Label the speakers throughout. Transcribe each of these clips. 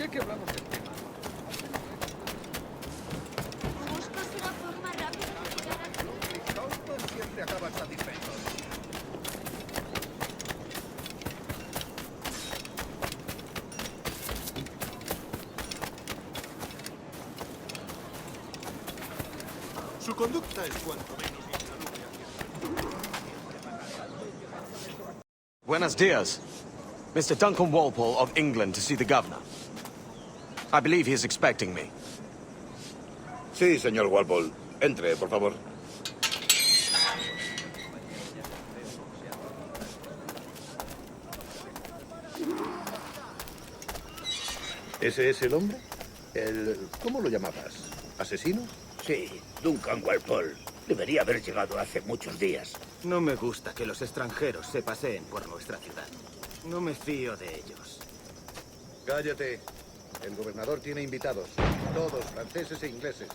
Speaker 1: Ya que hablamos del tema.
Speaker 2: Buscas una forma rápida de llegar aquí.
Speaker 1: Los no siempre acaban satisfechos.
Speaker 3: Su conducta es cuanto menos insalubre.
Speaker 4: Buenos dias. Mr. Duncan Walpole of England to see the governor. I believe he is expecting me.
Speaker 3: Sí, señor Walpole. Entre, por favor. ¿Ese es el hombre? ¿Cómo lo llamabas? ¿Asesino?
Speaker 5: Sí, Duncan Walpole. Debería haber llegado hace muchos días.
Speaker 6: No me gusta que los extranjeros se paseen por nuestra ciudad. No me fío de ellos.
Speaker 3: Cállate. El gobernador tiene invitados. Todos franceses e ingleses.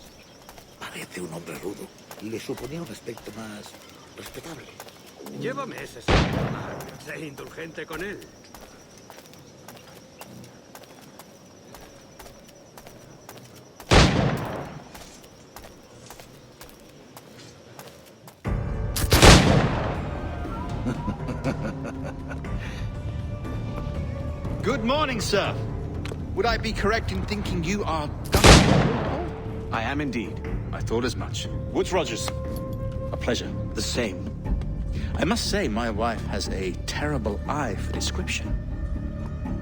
Speaker 5: Parece un hombre rudo y le suponía un aspecto más respetable.
Speaker 6: Llévame ese señor. Sé indulgente con él.
Speaker 7: Good morning, sir. Would I be correct in thinking you are Duncan?
Speaker 4: I am indeed.
Speaker 7: I thought as much. Woods Rogers. A pleasure.
Speaker 4: The same.
Speaker 7: I must say, my wife has a terrible eye for description.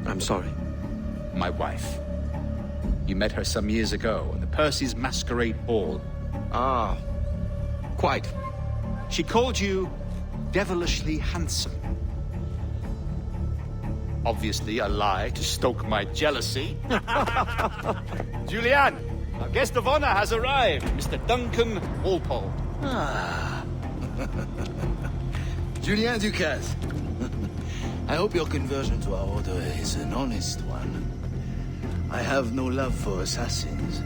Speaker 4: I'm sorry.
Speaker 7: My wife. You met her some years ago at the Percy's Masquerade Ball.
Speaker 4: Ah, quite.
Speaker 7: She called you devilishly handsome. Obviously a lie to stoke my jealousy. Julianne, our guest of honor has arrived, Mr. Duncan Walpole.
Speaker 8: Ah. Julien Ducasse. I hope your conversion to our order is an honest one. I have no love for assassins,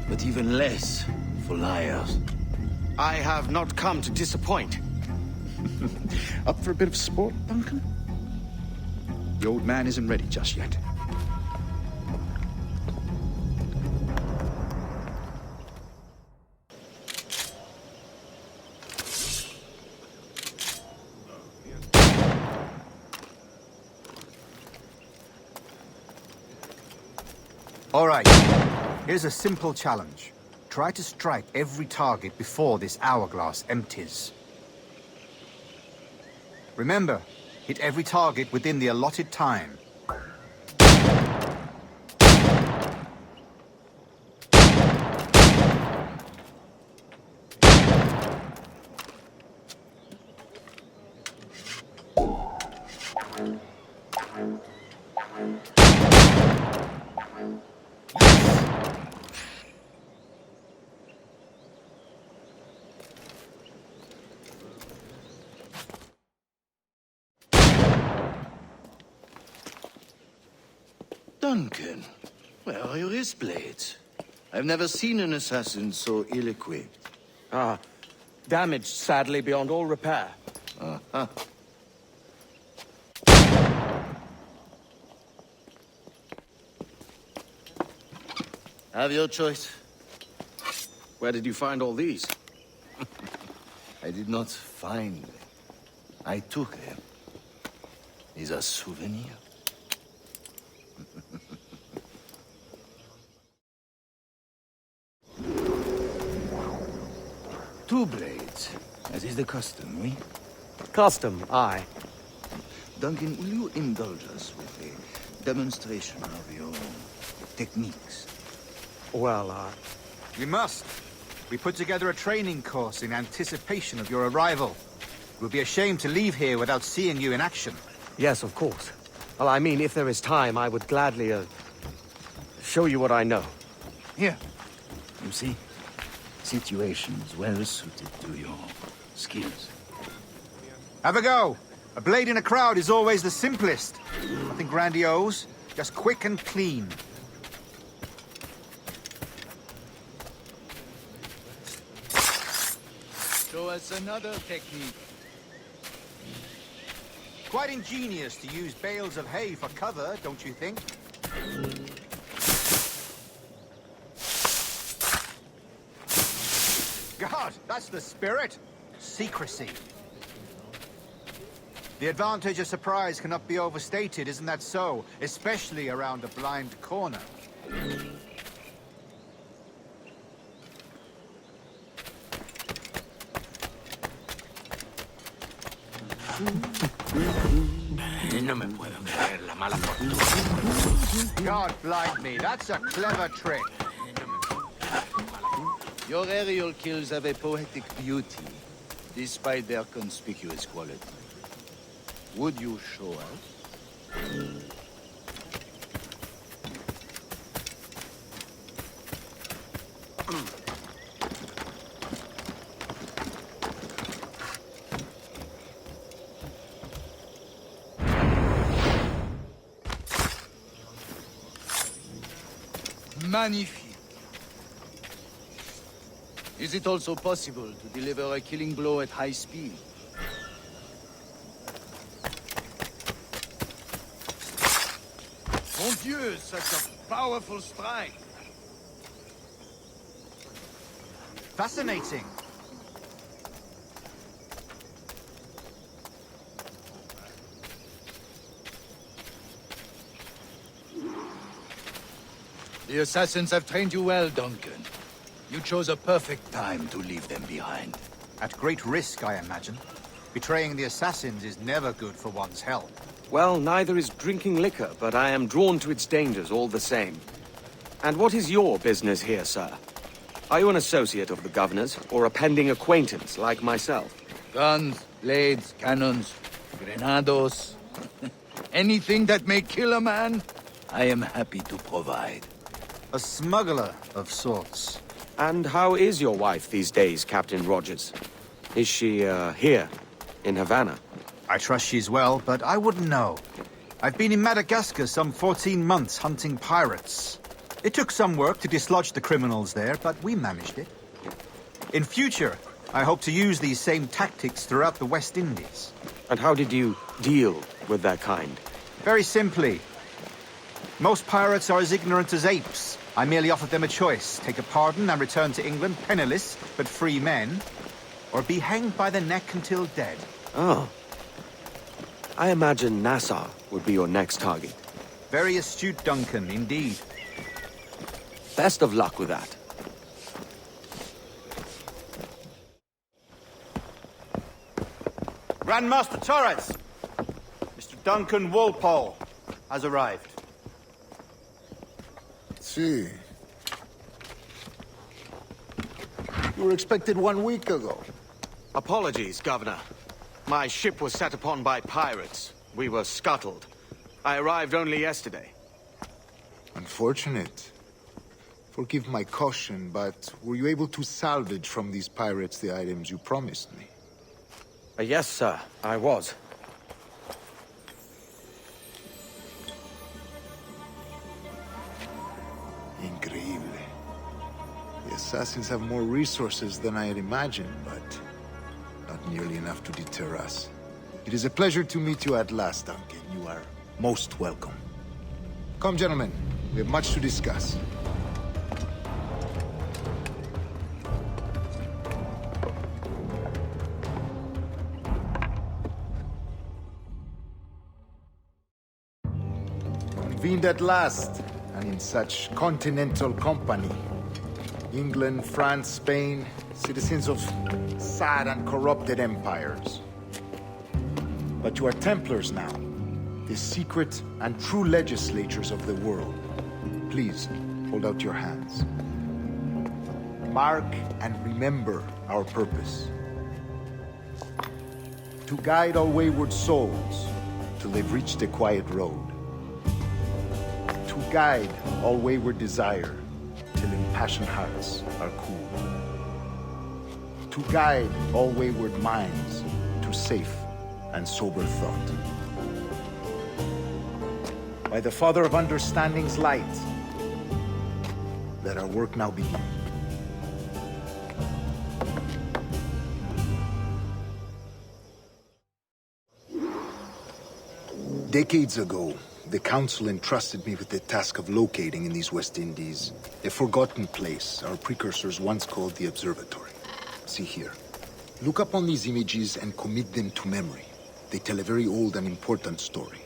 Speaker 8: but even less for liars.
Speaker 4: I have not come to disappoint.
Speaker 7: Up for a bit of sport, Duncan? The old man isn't ready just yet.
Speaker 9: All right, here's a simple challenge. Try to strike every target before this hourglass empties. Remember, hit every target within the allotted time.
Speaker 8: Duncan, where are your wrist blades? I've never seen an assassin so ill-equipped.
Speaker 4: Ah, damaged sadly beyond all repair.
Speaker 8: Uh-huh. Have your choice.
Speaker 4: Where did you find all these?
Speaker 8: I did not find them. I took them. These are souvenirs. Two blades, as is the custom, oui?
Speaker 4: Custom, aye.
Speaker 8: Duncan, will you indulge us with a demonstration of your techniques?
Speaker 4: Well,
Speaker 9: We must. We put together a training course in anticipation of your arrival. It would be a shame to leave here without seeing you in action.
Speaker 4: yes, of course. Well, I mean, if there is time, I would gladly, show you what I know.
Speaker 8: Here. You see? Situations well suited to your skills.
Speaker 9: Have a go. A blade in a crowd is always the simplest. Nothing grandiose, just quick and clean.
Speaker 8: Show us another technique.
Speaker 9: Quite ingenious to use bales of hay for cover, don't you think? not. That's the spirit. Secrecy. The advantage of surprise cannot be overstated, isn't that so? Especially around a blind corner.
Speaker 6: No me puedo creer la mala fortuna.
Speaker 9: God blind me, that's a clever trick.
Speaker 8: Your aerial kills have a poetic beauty, despite their conspicuous quality. Would you show us? Magnifique. Is it also possible to deliver a killing blow at high speed? Mon Dieu, such a powerful strike.
Speaker 9: Fascinating.
Speaker 8: The assassins have trained you well, Duncan. You chose a perfect time to leave them behind.
Speaker 9: At great risk, I imagine. Betraying the assassins is never good for one's health.
Speaker 4: Well, neither is drinking liquor, but I am drawn to its dangers all the same. And what is your business here, sir? Are you an associate of the governor's, or a pending acquaintance like myself?
Speaker 8: Guns, blades, cannons, grenados. Anything that may kill a man, I am happy to provide.
Speaker 9: A smuggler of sorts.
Speaker 4: And how is your wife these days, Captain Rogers? Is she, here, in Havana?
Speaker 9: I trust she's well, but I wouldn't know. I've been in Madagascar some 14 months hunting pirates. It took some work to dislodge the criminals there, but we managed it. In future, I hope to use these same tactics throughout the West Indies.
Speaker 4: And how did you deal with that kind?
Speaker 9: Very simply. Most pirates are as ignorant as apes. I merely offered them a choice. Take a pardon and return to England penniless, but free men. Or be hanged by the neck until dead.
Speaker 4: Oh. I imagine Nassau would be your next target.
Speaker 9: Very astute, Duncan, indeed.
Speaker 4: Best of luck with that.
Speaker 9: Grandmaster Torres! Mr. Duncan Walpole has arrived.
Speaker 3: See. You were expected 1 week ago.
Speaker 4: Apologies, Governor. My ship was set upon by pirates. We were scuttled. I arrived only yesterday.
Speaker 10: Unfortunate. Forgive my caution, but were you able to salvage from these pirates the items you promised me?
Speaker 4: Yes, sir, I was.
Speaker 10: Increíble. The assassins have more resources than I had imagined, but not nearly enough to deter us. It is a pleasure to meet you at last, Duncan. You are most welcome. Come, gentlemen. We have much to discuss. Convened at last, and in such continental company. England, France, Spain, citizens of sad and corrupted empires. But you are Templars now, the secret and true legislators of the world. Please, hold out your hands. Mark and remember our purpose. To guide all wayward souls till they've reached a quiet road. To guide all wayward desire till impassioned hearts are cool. To guide all wayward minds to safe and sober thought. By the Father of Understanding's light, let our work now begin. Decades ago, the Council entrusted me with the task of locating in these West Indies a forgotten place our precursors once called the Observatory. See here. Look upon these images and commit them to memory. They tell a very old and important story.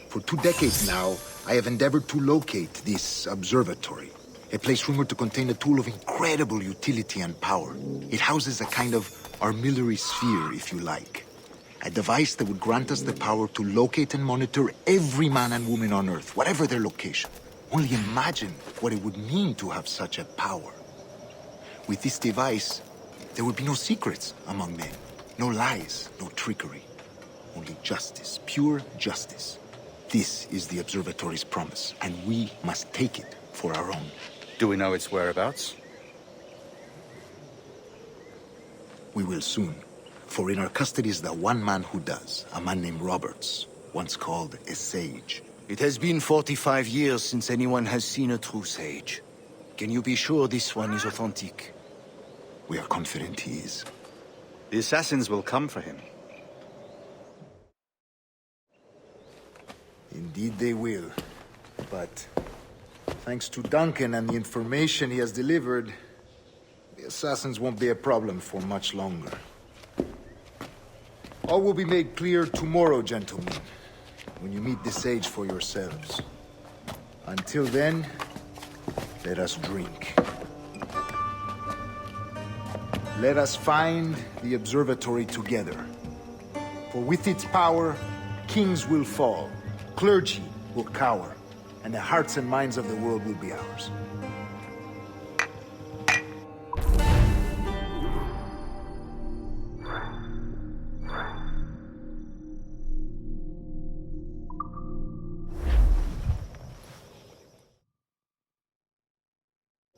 Speaker 10: For 2 decades now, I have endeavored to locate this observatory, a place rumored to contain a tool of incredible utility and power. It houses a kind of armillary sphere, if you like. A device that would grant us the power to locate and monitor every man and woman on Earth, whatever their location. Only imagine what it would mean to have such a power. With this device, there would be no secrets among men, no lies, no trickery. Only justice, pure justice. This is the observatory's promise, and we must take it for our own.
Speaker 7: Do we know its whereabouts?
Speaker 10: We will soon. For in our custody is the one man who does, a man named Roberts, once called a sage.
Speaker 8: It has been 45 years since anyone has seen a true sage. Can you be sure this one is authentic?
Speaker 10: We are confident he is.
Speaker 7: The assassins will come for him.
Speaker 10: Indeed they will. But thanks to Duncan and the information he has delivered, the assassins won't be a problem for much longer. All will be made clear tomorrow, gentlemen, when you meet the sage for yourselves. Until then, let us drink. Let us find the observatory together. For with its power, kings will fall, clergy will cower, and the hearts and minds of the world will be ours.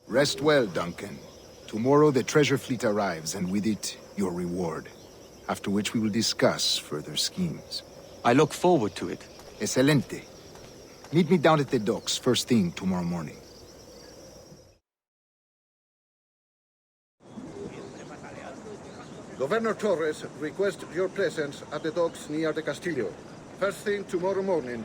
Speaker 10: Rest well, Duncan. Tomorrow the treasure fleet arrives, and with it, your reward. After which we will discuss further schemes.
Speaker 4: I look forward to it.
Speaker 10: Excelente. Meet me down at the docks first thing tomorrow morning.
Speaker 3: Governor Torres requests your presence at the docks near the Castillo. First thing tomorrow morning.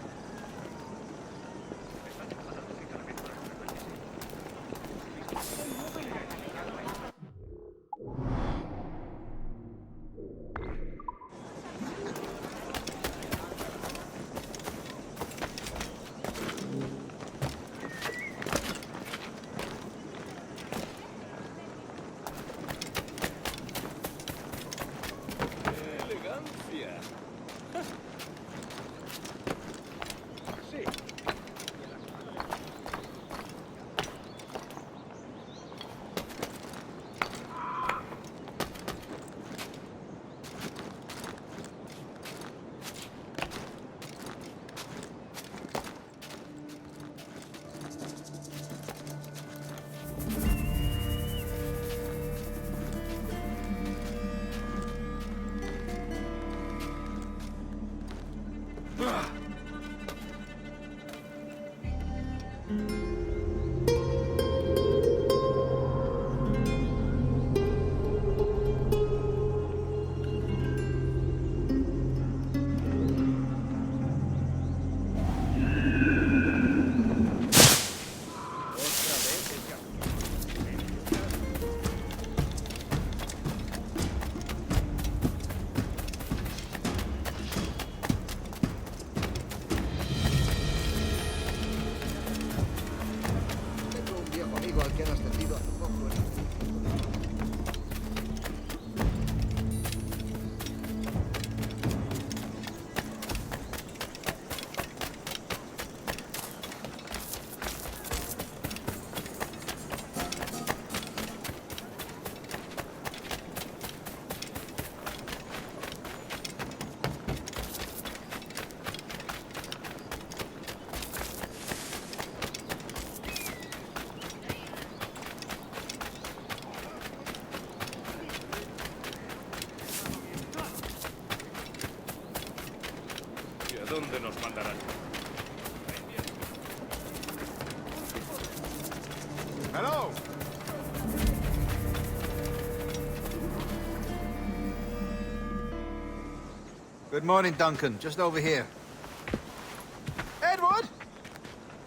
Speaker 11: ¿Dónde nos mandarán?
Speaker 9: Hello! Good morning, Duncan. Just over here. Edward?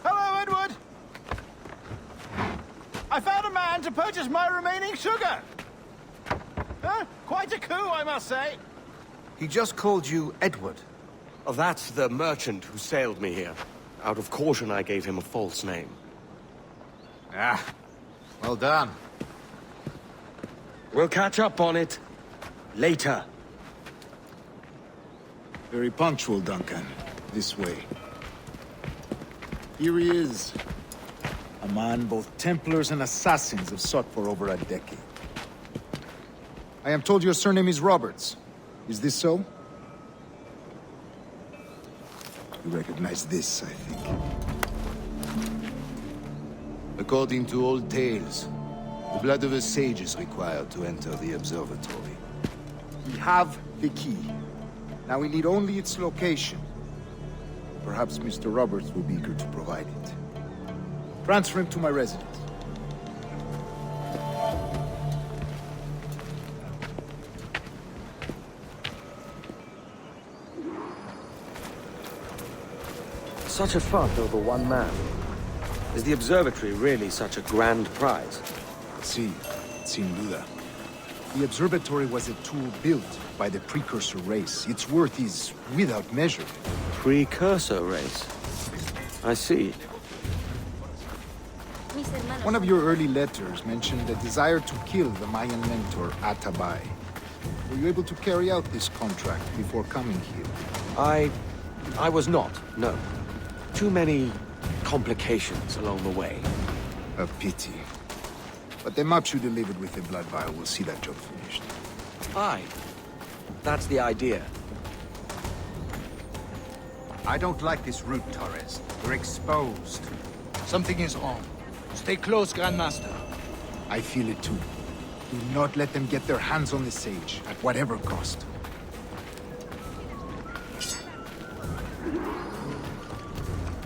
Speaker 9: Hello, Edward! I found a man to purchase my remaining sugar!
Speaker 6: Quite a coup, I must say.
Speaker 9: He just called you Edward.
Speaker 4: Oh, that's the merchant who sailed me here. Out of caution, I gave him a false name.
Speaker 9: Ah, well done.
Speaker 4: We'll catch up on it later.
Speaker 10: Very punctual, Duncan. This way. Here he is. A man both Templars and Assassins have sought for over a decade. I am told your surname is Roberts. Is this so? You recognize this, I think.
Speaker 8: According to old tales, the blood of a sage is required to enter the observatory.
Speaker 10: We have the key. Now we need only its location. Perhaps Mr. Roberts will be eager to provide it. Transfer him to my residence.
Speaker 4: Such a fuss over one man. Is the observatory really such a grand prize?
Speaker 10: Sí, sin duda. The observatory was a tool built by the precursor race. Its worth is without measure.
Speaker 4: Precursor race. I see.
Speaker 10: One of your early letters mentioned a desire to kill the Mayan mentor, Atabai. Were you able to carry out this contract before coming here?
Speaker 4: I was not, no. Too many complications along the way.
Speaker 10: A pity. But the maps you delivered with the blood vial will see that job finished.
Speaker 4: Aye. That's the idea.
Speaker 9: I don't like this route, Torres. We're exposed.
Speaker 8: Something is wrong. Stay close, Grandmaster.
Speaker 10: I feel it too. Do not let them get their hands on the sage, at whatever cost.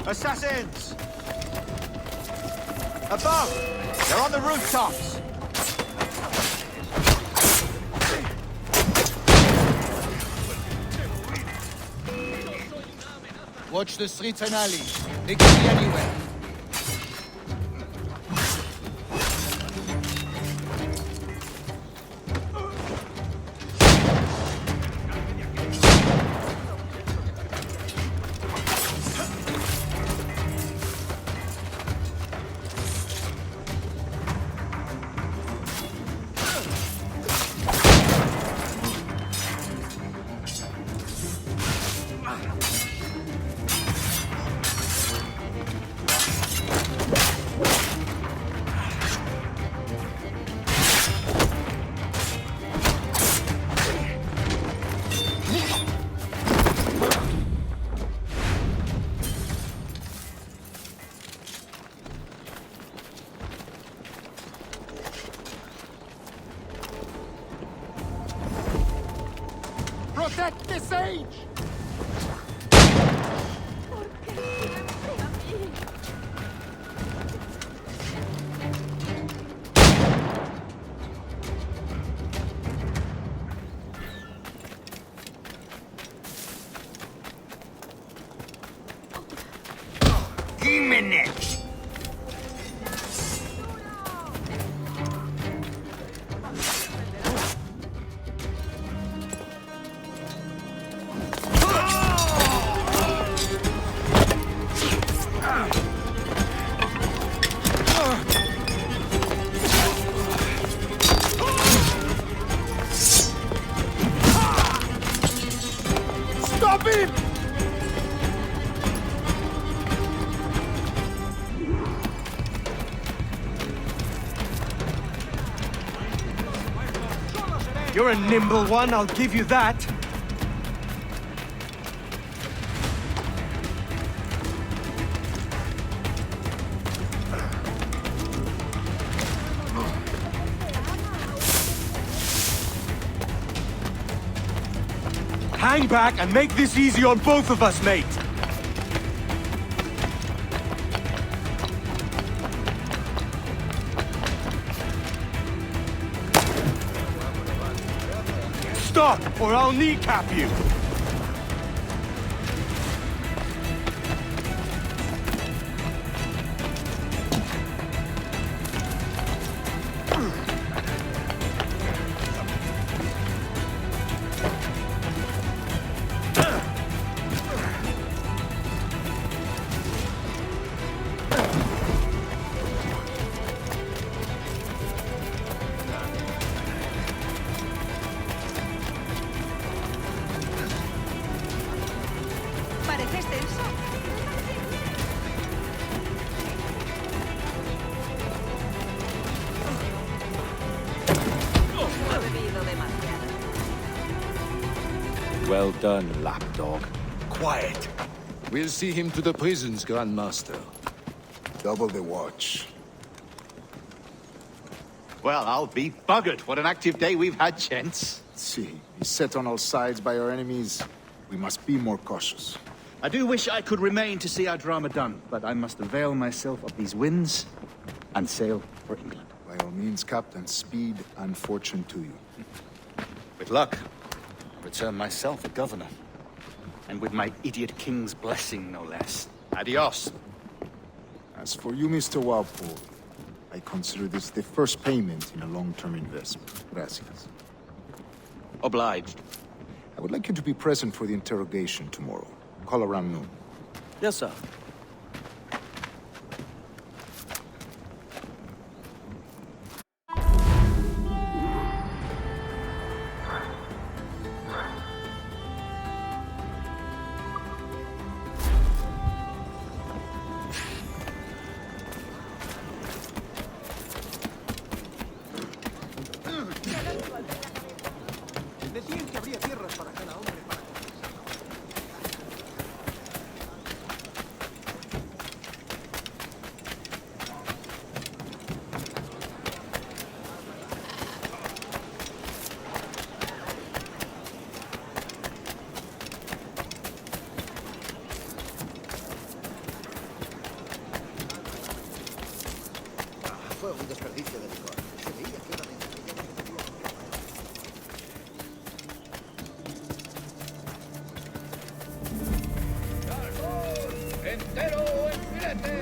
Speaker 9: Assassins! Above! They're on the rooftops!
Speaker 8: Watch the streets and alleys. They could be anywhere.
Speaker 10: Protect the sage! Stop him!
Speaker 4: You're a nimble one, I'll give you that. Hang back and make this easy on both of us, mate. Stop, or I'll kneecap you.
Speaker 11: Well done, lapdog.
Speaker 8: Quiet.
Speaker 12: We'll see him to the prisons, Grandmaster.
Speaker 10: Double the watch.
Speaker 7: Well, I'll be buggered. What an active day we've had, gents.
Speaker 10: See, beset on all sides by our enemies, we must be more cautious.
Speaker 7: I do wish I could remain to see our drama done, but I must avail myself of these winds and sail for England.
Speaker 10: By all means, Captain, speed and fortune to you.
Speaker 7: With luck, I'll return myself a governor. And with my idiot king's blessing, no less. Adios.
Speaker 10: As for you, Mr. Walpole, I consider this the first payment in a long-term investment. Gracias.
Speaker 4: Obliged.
Speaker 10: I would like you to be present for the interrogation tomorrow. Call around noon.
Speaker 4: Yes, sir.
Speaker 1: Decían que habría tierras para cada hombre para
Speaker 5: Fue un desperdicio de licor. Se veía claramente que ya no podía.
Speaker 1: ¡Entero en filete!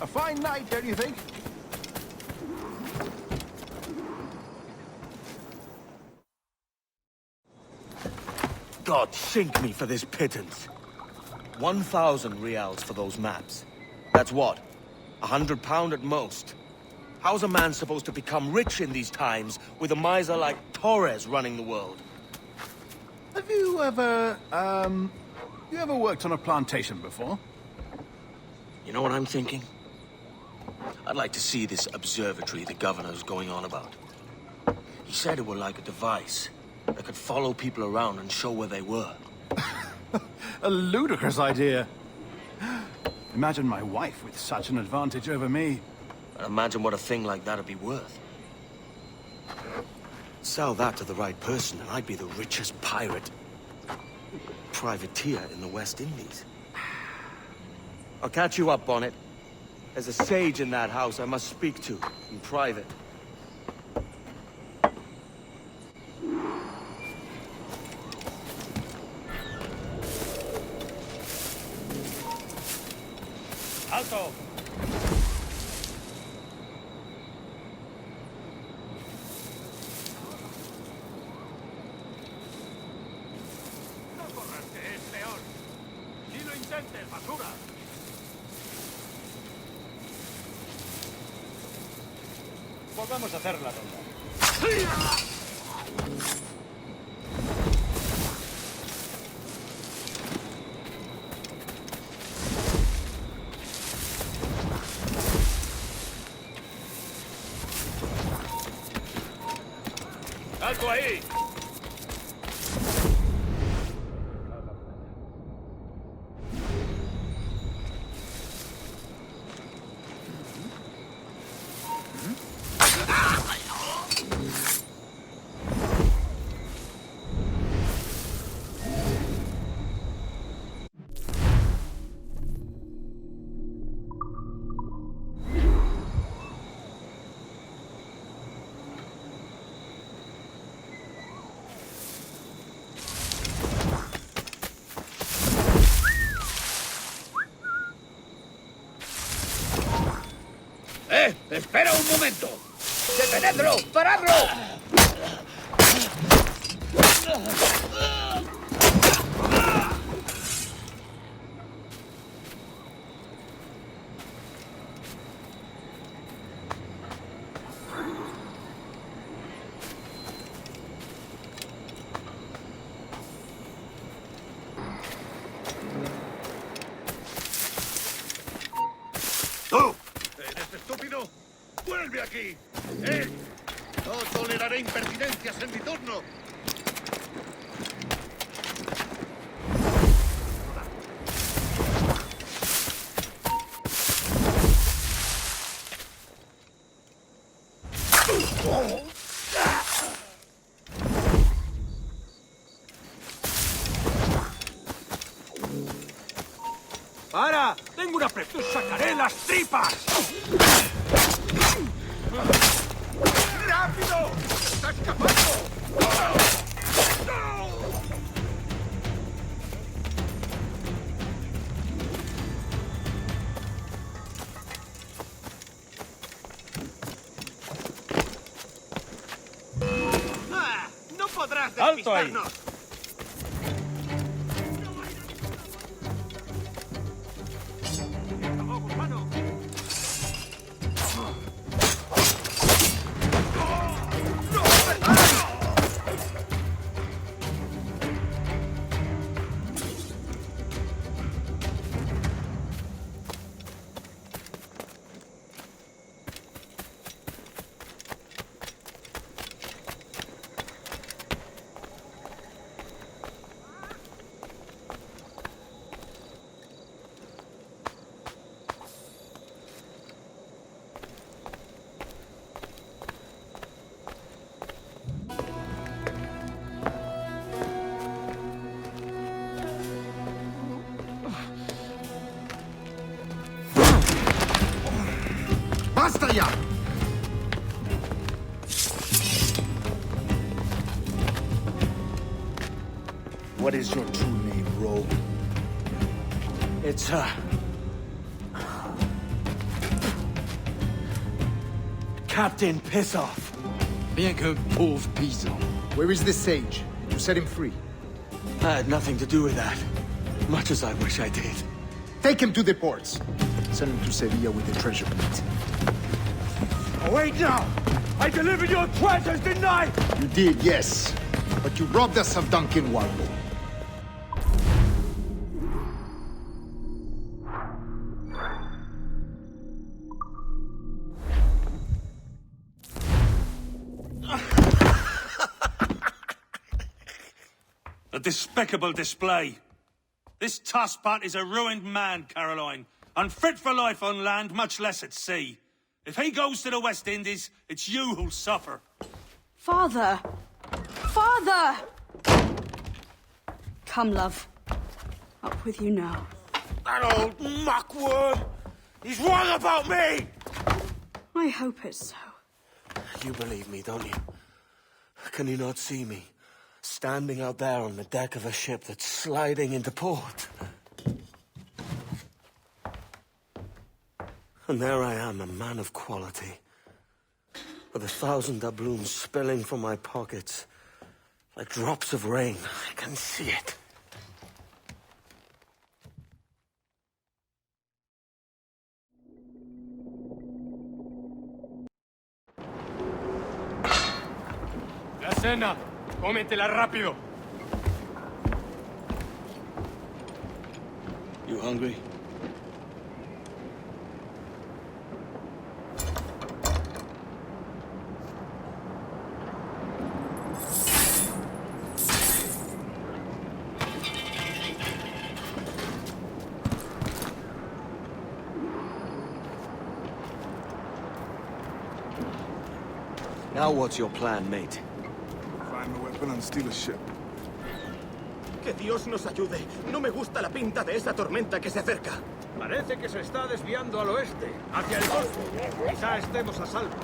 Speaker 11: A fine night, don't you think?
Speaker 4: God sink me for this pittance. 1,000 reals for those maps. That's what? £100 at most. How's a man supposed to become rich in these times with a miser like Torres running the world?
Speaker 11: Have you ever, worked on a plantation before?
Speaker 4: You know what I'm thinking? I'd like to see this observatory the governor's going on about. He said it were like a device that could follow people around and show where they were.
Speaker 11: A ludicrous idea. Imagine my wife with such an advantage over me.
Speaker 4: And imagine what a thing like that'd be worth. Sell that to the right person and I'd be the richest pirate, privateer in the West Indies. I'll catch you up on it. There's a sage in that house I must speak to in private. Alto!
Speaker 1: No corras, que es peor. ¡Ni lo intentes, basura!
Speaker 11: Volvamos a hacer la ronda.
Speaker 1: ¡Alto ahí!
Speaker 5: ¡Espera un momento! ¡Detenedlo! ¡Paradlo!
Speaker 3: ¡Tú! ¿Eres estúpido? ¡Vuelve aquí! No toleraré impertinencias en mi turno.
Speaker 1: ¡Para! ¡Tengo una ¡Te sacaré las tripas! ¡Rápido! ¡Está escapando!
Speaker 6: ¡No podrás
Speaker 1: ¡Alto ahí!
Speaker 6: despistarnos!
Speaker 10: ¡Basta ya! What is your true name, rogue?
Speaker 4: It's, Captain Pissoff.
Speaker 8: Bien que pauvre paysan.
Speaker 10: Where is the sage? Did you set him free?
Speaker 4: I had nothing to do with that. Much as I wish I did.
Speaker 10: Take him to the ports. Send him to Sevilla with the treasure plate.
Speaker 1: Oh, wait now! I delivered your treasures, didn't I?
Speaker 10: You did, yes. But you robbed us of Duncan Warlow.
Speaker 1: A despicable display. This tosspot is a ruined man, Caroline. Unfit for life on land, much less at sea. If he goes to the West Indies, it's you who'll suffer.
Speaker 13: Father! Father! Come, love. Up with you now.
Speaker 1: That old muckworm! He's wrong about me!
Speaker 13: I hope it's so.
Speaker 4: You believe me, don't you? Can you not see me? Standing out there on the deck of a ship that's sliding into port. And there I am, a man of quality. With 1,000 doubloons spilling from my pockets. Like drops of rain. I can see it.
Speaker 1: La cena. Cómetela rápido.
Speaker 8: You hungry?
Speaker 4: Now what's your plan, mate?
Speaker 11: Find the weapon and steal a ship.
Speaker 6: Que Dios nos ayude. No me gusta la pinta de esa tormenta que se acerca.
Speaker 1: Parece que se está desviando al oeste, hacia el golfo. Quizá estemos a salvo.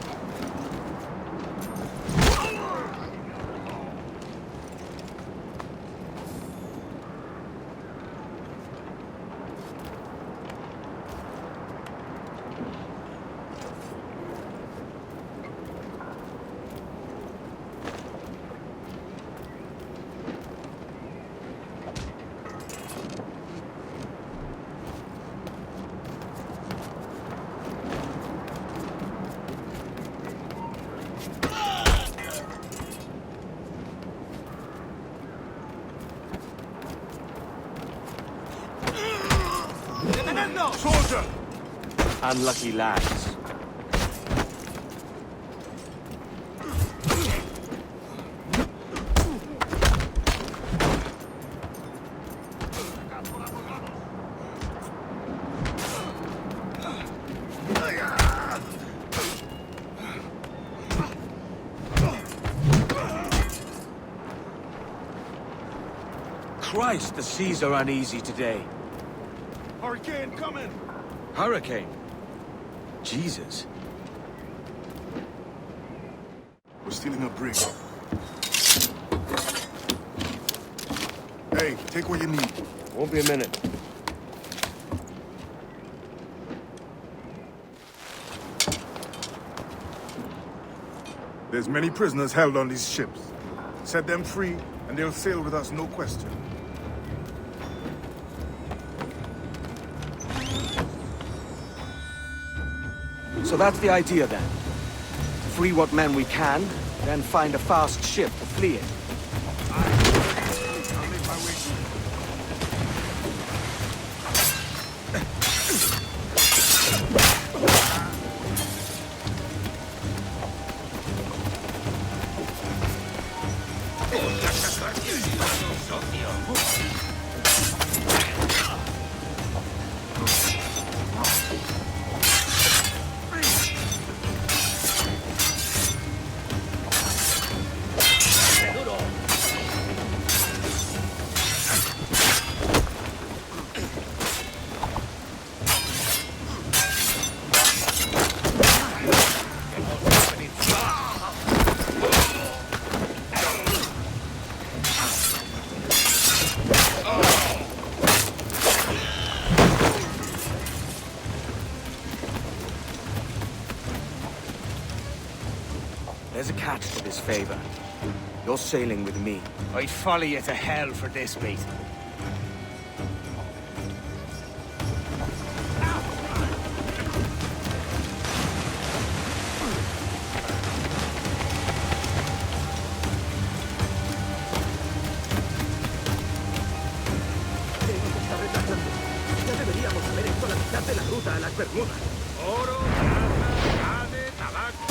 Speaker 11: Soldier!
Speaker 4: Unlucky lads. Christ, the seas are uneasy today.
Speaker 1: Hurricane coming!
Speaker 4: Hurricane? Jesus.
Speaker 14: We're stealing a brig. Hey, take what you need.
Speaker 4: Won't be a minute.
Speaker 14: There's many prisoners held on these ships. Set them free, and they'll sail with us, no question.
Speaker 4: So that's the idea then. Free what men we can, then find a fast ship to flee in.
Speaker 14: I'll make my way through.
Speaker 4: There's a catch to this favor. You're sailing with me.
Speaker 6: I'd follow you to hell for this, mate. Ya deberíamos haber hecho la mitad de la ruta a las Bermudas. Oro, plata, jade, tabaco.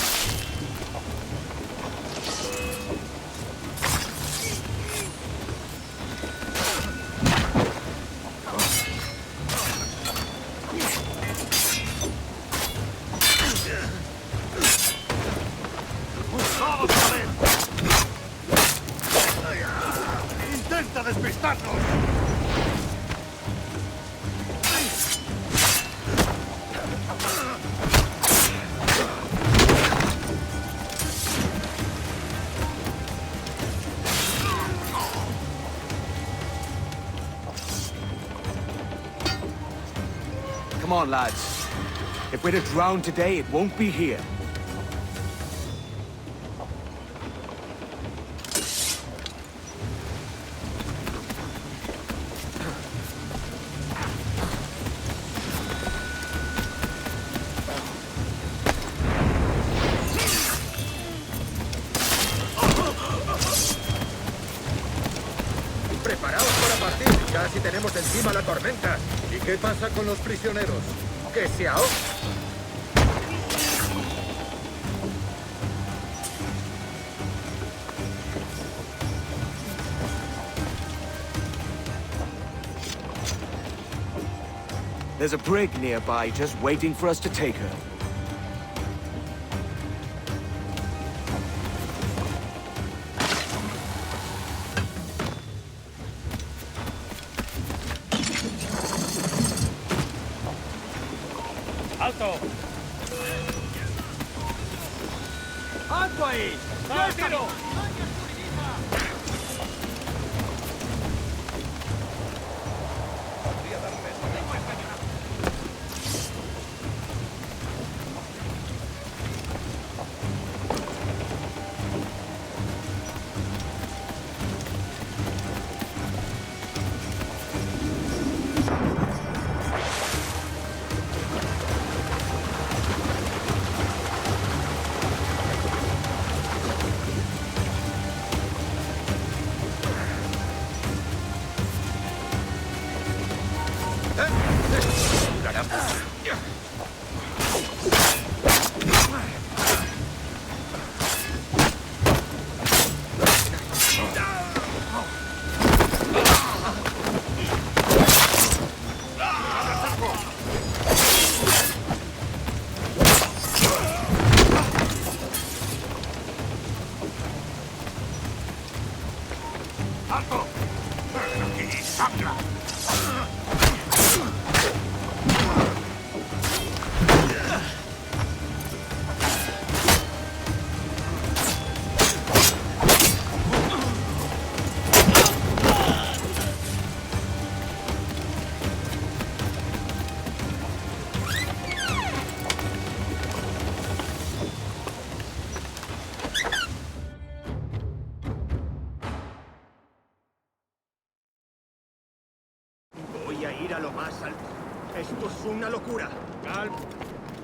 Speaker 1: ¡Intenta despistarnos!
Speaker 4: Come on, lads. If we're to drown today, it won't be here.
Speaker 3: Preparaos para partir. Casi tenemos encima la tormenta. ¿Y qué pasa con los prisioneros? ¿Que se ahogan?
Speaker 4: There's a brig nearby just waiting for us to take her.
Speaker 1: ¡Alto! ¡Alto ahí! ¡Ya el tiro!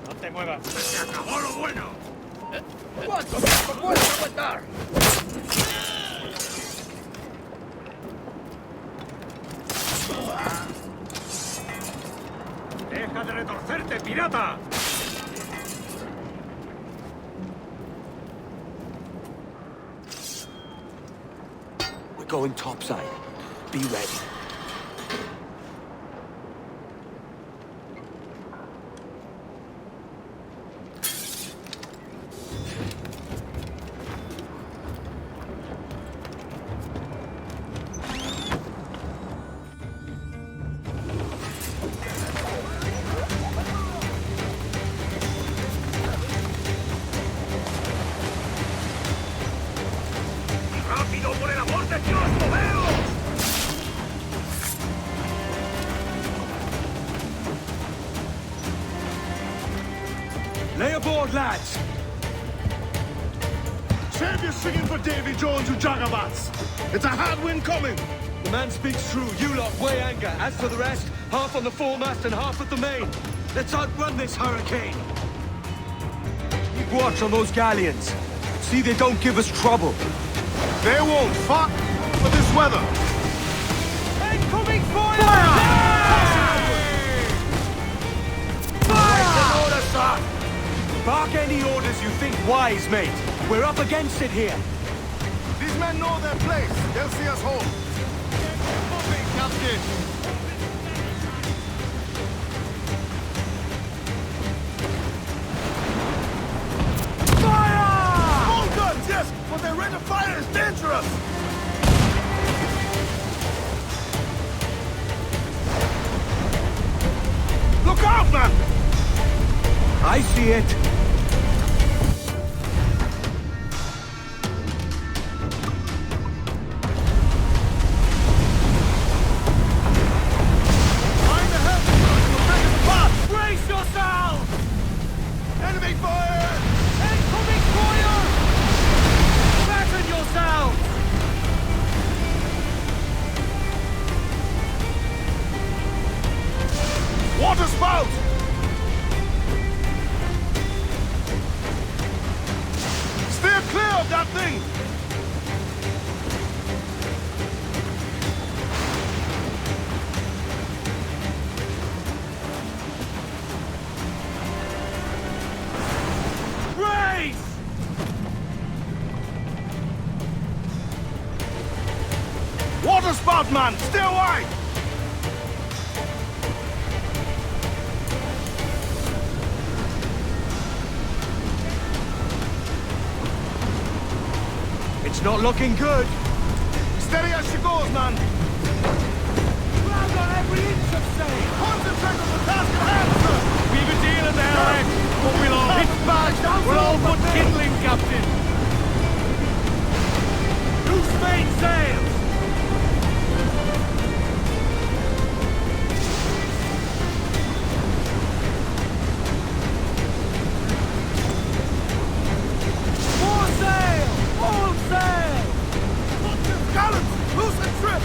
Speaker 6: No te muevas. ¡Se acabó lo bueno!
Speaker 5: ¿Cuánto tiempo puedes aguantar?
Speaker 6: ¡Deja de retorcerte, pirata!
Speaker 4: We're going topside. Be ready.
Speaker 6: ¡Rápido, por el amor de Dios, lo veo!
Speaker 1: Lay aboard, lads!
Speaker 14: Save your singing for Davy Jones, you jagabats! It's a hard wind coming!
Speaker 4: The man speaks true. You lot weigh anchor. As for the rest, half on the foremast and half at the main. Let's outrun this hurricane. Keep watch on those galleons. See they don't give us trouble.
Speaker 14: They won't fuck for this weather!
Speaker 6: ¡Incoming fire!
Speaker 4: Fire! Order, sir! Bark any orders you think wise, mate. We're up against it here.
Speaker 14: These men know their place. They'll see us home. Moving, Captain!
Speaker 6: Fire!
Speaker 14: Small guns, yes, but their rate of fire is dangerous! Look out, man!
Speaker 4: I see it.
Speaker 14: Find the help! We'll take us apart!
Speaker 6: Brace yourselves!
Speaker 14: Enemy fire!
Speaker 6: Incoming fire! Fasten yourselves!
Speaker 14: Water spout! Steer clear of that thing!
Speaker 6: Brace!
Speaker 14: Water spout, man! Stay wide!
Speaker 4: It's not looking good.
Speaker 14: Steady as she goes, man!
Speaker 6: Ground on every inch of sail!
Speaker 14: Concentrate on the task at hand, sir!
Speaker 6: We've a deal in the LX, but we'll all hit back. We're all but kindling, Captain. Loose main sails! More sail! All sail!
Speaker 14: Gallants! Loose and trip!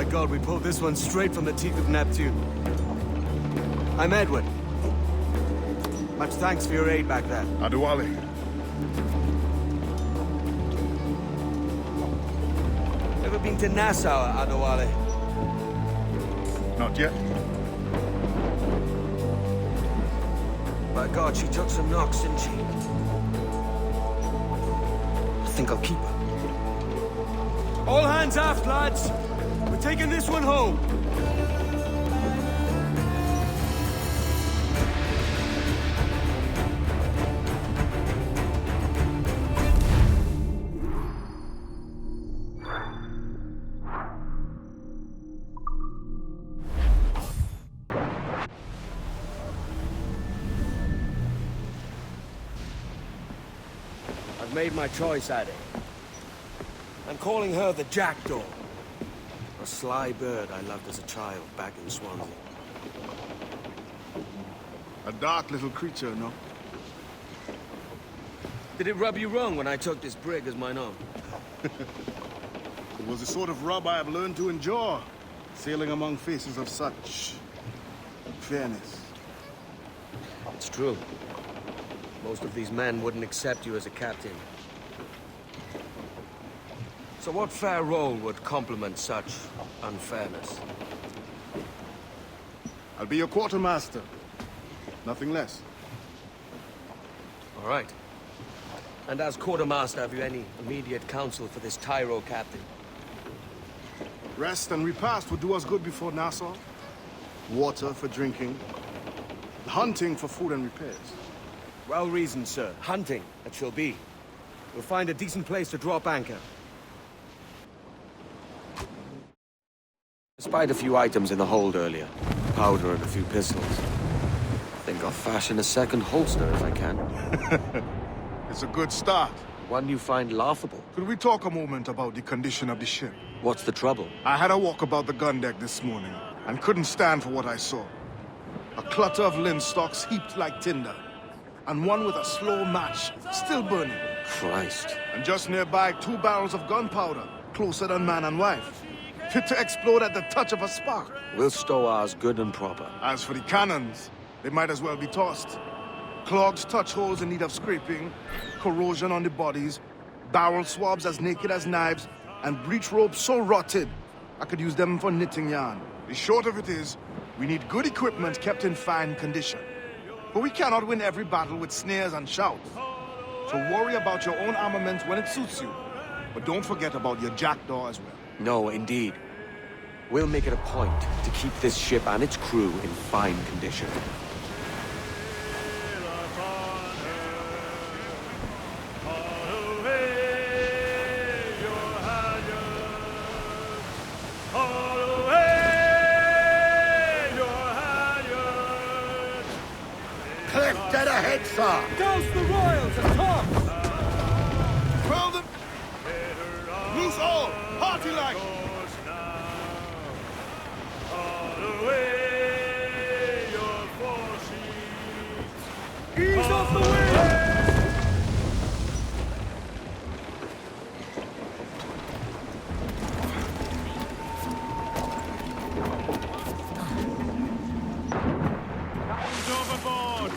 Speaker 4: By God, we pulled this one straight from the teeth of Neptune. I'm Edward. Much thanks for your aid back there.
Speaker 14: Adewale.
Speaker 4: Ever been to Nassau, Adewale?
Speaker 14: Not yet.
Speaker 4: By God, she took some knocks, didn't she? I think I'll keep her. All hands aft, lads! We're taking this one home! I've made my choice, Addy. I'm calling her the Jackdaw. A sly bird I loved as a child back in Swansea.
Speaker 14: A dark little creature, no?
Speaker 4: Did it rub you wrong when I took this brig as mine own?
Speaker 14: It was the sort of rub I have learned to endure, sailing among faces of such fairness.
Speaker 4: It's true. Most of these men wouldn't accept you as a captain. So what fair role would complement such unfairness?
Speaker 14: I'll be your quartermaster. Nothing less.
Speaker 4: All right. And as quartermaster, have you any immediate counsel for this tyro captain?
Speaker 14: Rest and repast would do us good before Nassau. Water for drinking. Hunting for food and repairs.
Speaker 4: Well reasoned, sir. Hunting, it shall be. We'll find a decent place to drop anchor. I spied a few items in the hold earlier. Powder and a few pistols. I think I'll fashion a second holster if I can.
Speaker 14: It's a good start.
Speaker 4: One you find laughable.
Speaker 14: Could we talk a moment about the condition of the ship?
Speaker 4: What's the trouble?
Speaker 14: I had a walk about the gun deck this morning, and couldn't stand for what I saw. A clutter of linstocks heaped like tinder, and one with a slow match, still burning.
Speaker 4: Christ.
Speaker 14: And just nearby, 2 barrels of gunpowder, closer than man and wife, fit to explode at the touch of a spark.
Speaker 4: We'll stow ours good and proper.
Speaker 14: As for the cannons, they might as well be tossed. Clogged touch holes in need of scraping, corrosion on the bodies, barrel swabs as naked as knives, and breech ropes so rotted, I could use them for knitting yarn. The short of it is, we need good equipment kept in fine condition. But we cannot win every battle with snares and shouts. So worry about your own armament when it suits you. But don't forget about your jackdaw as well.
Speaker 4: No, indeed. We'll make it a point to keep this ship and its crew in fine condition.
Speaker 10: Cliff dead ahead, sir!
Speaker 6: Douse the royals and top!
Speaker 14: Twirl them! Loose all! Party like!
Speaker 6: Ease off the wind!
Speaker 14: Overboard!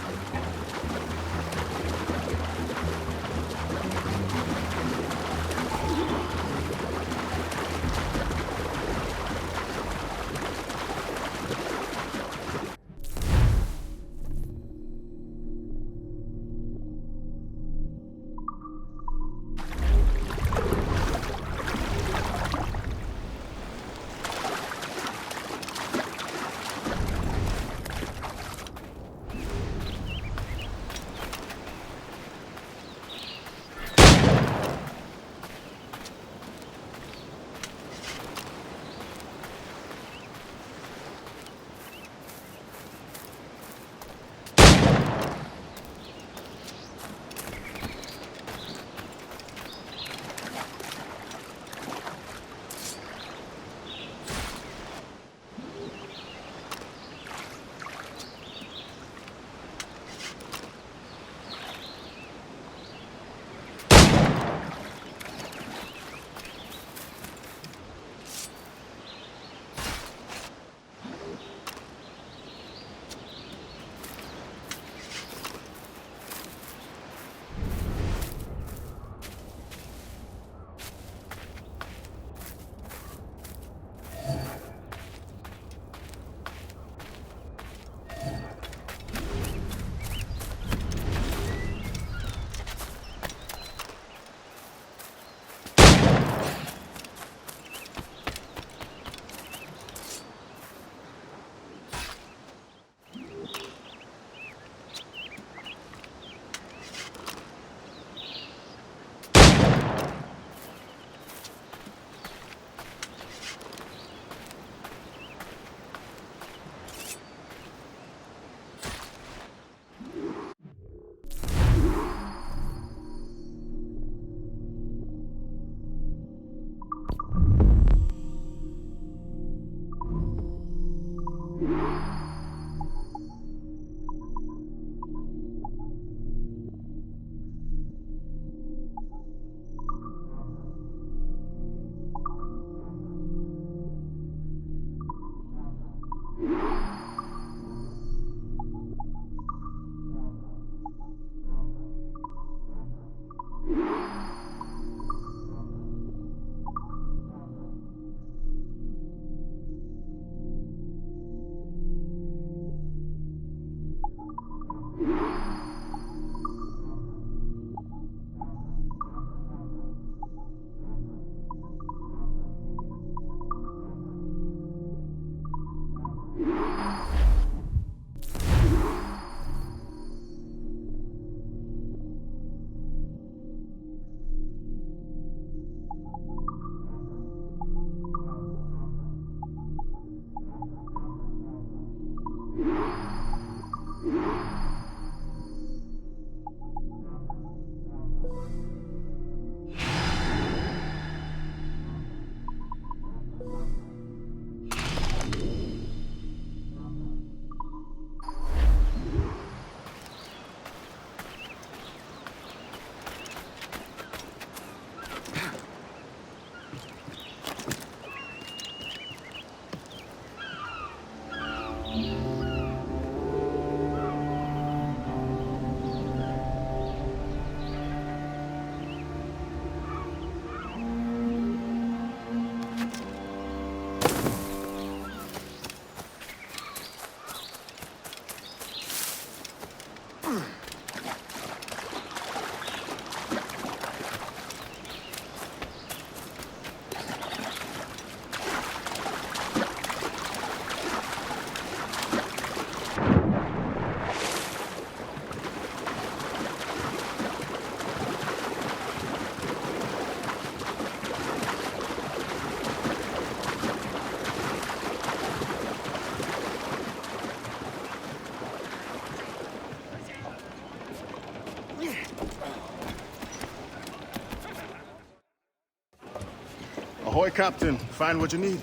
Speaker 14: Ahoy, Captain. Find what you need.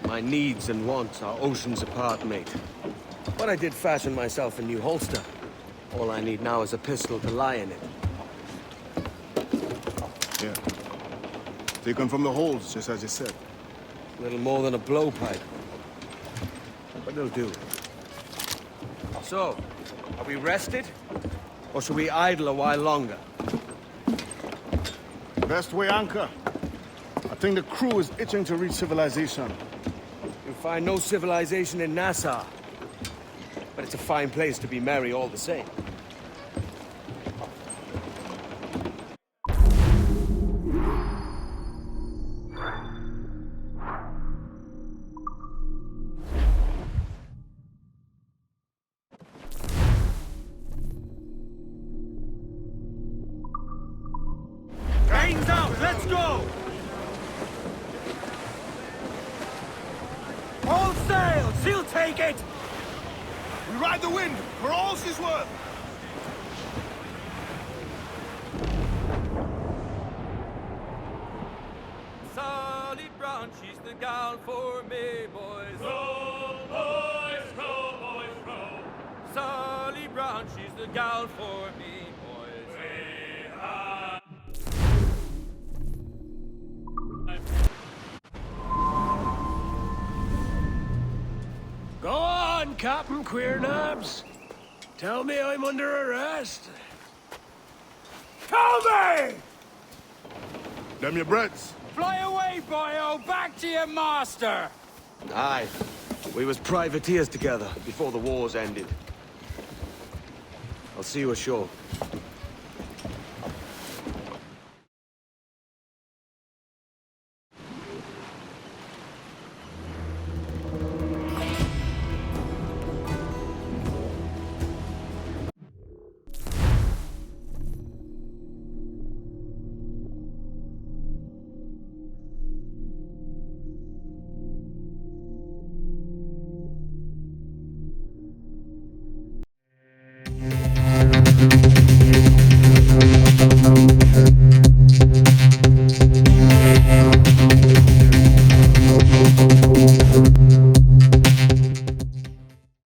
Speaker 4: My needs and wants are oceans apart, mate. But I did fashion myself a new holster. All I need now is a pistol to lie in it.
Speaker 14: Yeah. Taken from the holes, just as you said.
Speaker 4: Little more than a blowpipe. But it'll do. So, are we rested? Or should we idle a while longer?
Speaker 14: Best way anchor. I think the crew is itching to reach civilization.
Speaker 4: You'll find no civilization in Nassau. But it's a fine place to be merry all the same.
Speaker 6: Trains out! Let's go! All sails! He'll take it!
Speaker 14: We ride the wind, for all she's worth!
Speaker 6: Sally Brown, she's the gal for me, boys. Row, boys, row, boys, row. Sally Brown, she's the gal for me, boys.
Speaker 15: Go on, Captain Queernabs. Tell me I'm under arrest. Tell me!
Speaker 14: Them your breads.
Speaker 6: Fly away, boyo! Back to your master!
Speaker 4: Aye. We was privateers together before the wars ended. I'll see you ashore.